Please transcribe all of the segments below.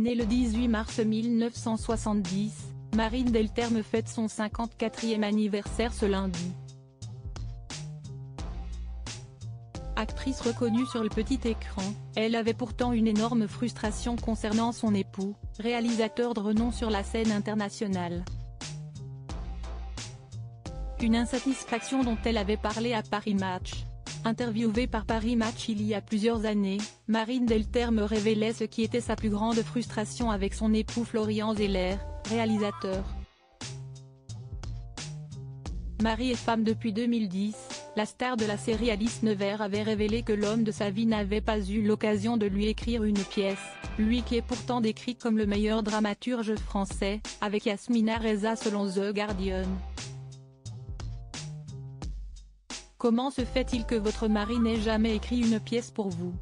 Née le 18 mars 1970, Marine Delterme fête son 54e anniversaire ce lundi. Actrice reconnue sur le petit écran, elle avait pourtant une énorme frustration concernant son époux, réalisateur de renom sur la scène internationale. Une insatisfaction dont elle avait parlé à Paris Match. Interviewée par Paris Match il y a plusieurs années, Marine Delterme révélait ce qui était sa plus grande frustration avec son époux Florian Zeller, réalisateur. Mari et femme depuis 2010, la star de la série Alice Nevers avait révélé que l'homme de sa vie n'avait pas eu l'occasion de lui écrire une pièce, lui qui est pourtant décrit comme le meilleur dramaturge français, avec Yasmina Reza selon The Guardian. Comment se fait-il que votre mari n'ait jamais écrit une pièce pour vous ?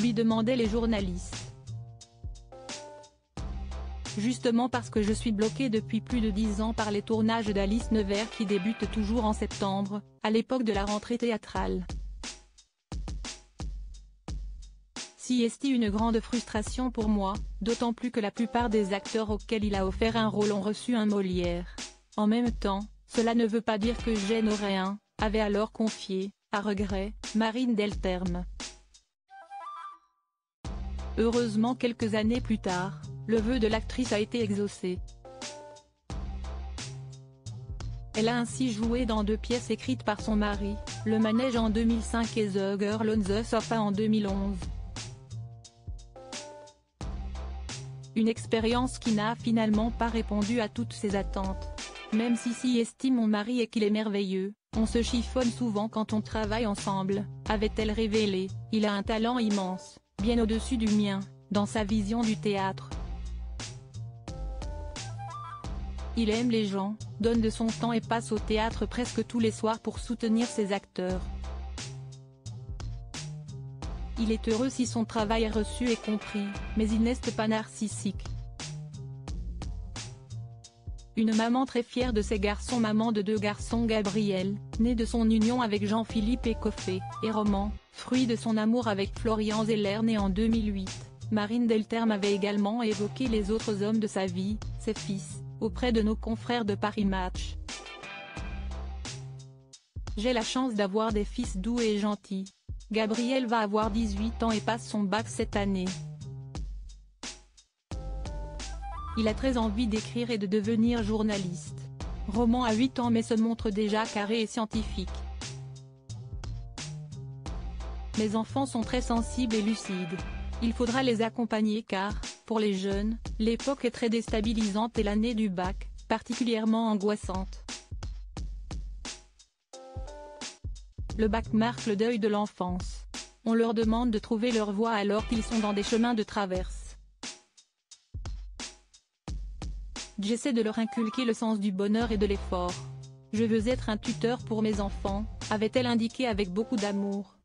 Lui demandaient les journalistes. Justement parce que je suis bloquée depuis plus de 10 ans par les tournages d'Alice Nevers qui débutent toujours en septembre, à l'époque de la rentrée théâtrale. Si est une grande frustration pour moi, d'autant plus que la plupart des acteurs auxquels il a offert un rôle ont reçu un Molière. En même temps, cela ne veut pas dire que je n'aurais un, avait alors confié, à regret, Marine Delterme. Heureusement quelques années plus tard, le vœu de l'actrice a été exaucé. Elle a ainsi joué dans 2 pièces écrites par son mari, Le Manège en 2005 et The Girl on the Sofa en 2011. Une expérience qui n'a finalement pas répondu à toutes ses attentes. Même si estime mon mari et qu'il est merveilleux, on se chiffonne souvent quand on travaille ensemble, avait-elle révélé, il a un talent immense, bien au-dessus du mien, dans sa vision du théâtre. Il aime les gens, donne de son temps et passe au théâtre presque tous les soirs pour soutenir ses acteurs. Il est heureux si son travail est reçu et compris, mais il n'est pas narcissique. Une maman très fière de ses garçons, maman de 2 garçons, Gabriel, né de son union avec Jean-Philippe Écoffé, et Roman, fruit de son amour avec Florian Zeller né en 2008, Marine Delterme avait également évoqué les autres hommes de sa vie, ses fils, auprès de nos confrères de Paris Match. J'ai la chance d'avoir des fils doux et gentils. Gabriel va avoir 18 ans et passe son bac cette année. Il a très envie d'écrire et de devenir journaliste. Roman a 8 ans mais se montre déjà carré et scientifique. Mes enfants sont très sensibles et lucides. Il faudra les accompagner car, pour les jeunes, l'époque est très déstabilisante et l'année du bac, particulièrement angoissante. Le bac marque le deuil de l'enfance. On leur demande de trouver leur voie alors qu'ils sont dans des chemins de traverse. J'essaie de leur inculquer le sens du bonheur et de l'effort. Je veux être un tuteur pour mes enfants, avait-elle indiqué avec beaucoup d'amour.